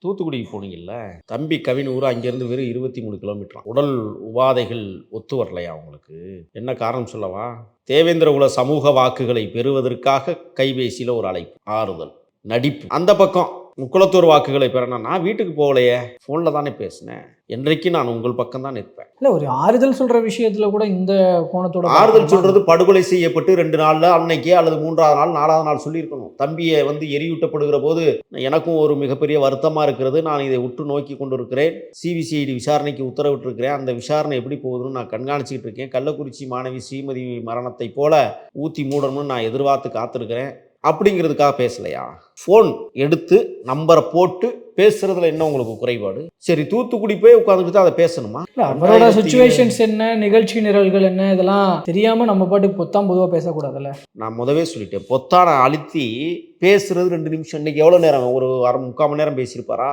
தூத்துக்குடிக்கு போனீங்கல்ல, தம்பி கவின் ஊர் அங்கேருந்து வெறும் 23 கிலோமீட்டராம். உடல் உபாதைகள் ஒத்து வரலையா உங்களுக்கு? என்ன காரணம் சொல்லவா? தேவேந்திரகுல சமூக வாக்குகளை பெறுவதற்காக கைபேசியில ஒரு அழைப்பு, ஆறுதல், நடிப்பு. அந்த பக்கம் முக்குளத்தூர் வாக்குகளை பெறணும். நான் வீட்டுக்கு போகலையே, ஃபோன்ல தானே பேசினேன். என்றைக்கு நான் உங்கள் பக்கம் தான் நிற்பேன். இல்ல ஒரு ஆறுதல் சொல்ற விஷயத்துல கூட இந்த கோணத்தோட ஆறுதல் பார்க்கணுமா? சொல்றது படுகொலை செய்யப்பட்டு 2 நாள்ல அன்னைக்கே அல்லது 3வது நாள் 4வது நாள் சொல்லியிருக்கணும். தம்பிய எரியூட்டப்படுகிற போது எனக்கும் ஒரு மிகப்பெரிய வருத்தமா இருக்கிறது. நான் இதை உற்று நோக்கி கொண்டிருக்கிறேன். சிபிசிஐடி விசாரணைக்கு உத்தரவிட்டிருக்கிறேன். அந்த விசாரணை எப்படி போகுதுன்னு நான் கண்காணிச்சுக்கிட்டு இருக்கேன். கள்ளக்குறிச்சி மாணவி ஸ்ரீமதி மரணத்தை போல ஊத்தி மூடணும்னு நான் எதிர்பார்த்து காத்திருக்கிறேன். அப்படிங்கிறதுக்காக பேசலையா? ஃபோன் எடுத்து நம்பரை போட்டு பேசுறதுல என்ன உங்களுக்கு குறைபாடு? சரி, தூத்துக்குடி போய் உட்காந்துக்கிட்டு அதை பேசணுமா? இல்ல அவரோட சுச்சுவேஷன்ஸ் என்ன, நிகழ்ச்சி நிரல்கள் என்ன, இதெல்லாம் தெரியாம நம்ம பாட்டுக்கு பொத்தாம் பொதுவா பேசக்கூடாதுல்ல. நான் முதவே சொல்லிட்டேன், பொத்தானை அழுத்தி பேசுறது 2 நிமிஷம். இன்னைக்கு எவ்வளோ நேரம்? ஒரு அரை முக்கால் மணி நேரம் பேசியிருப்பாரா?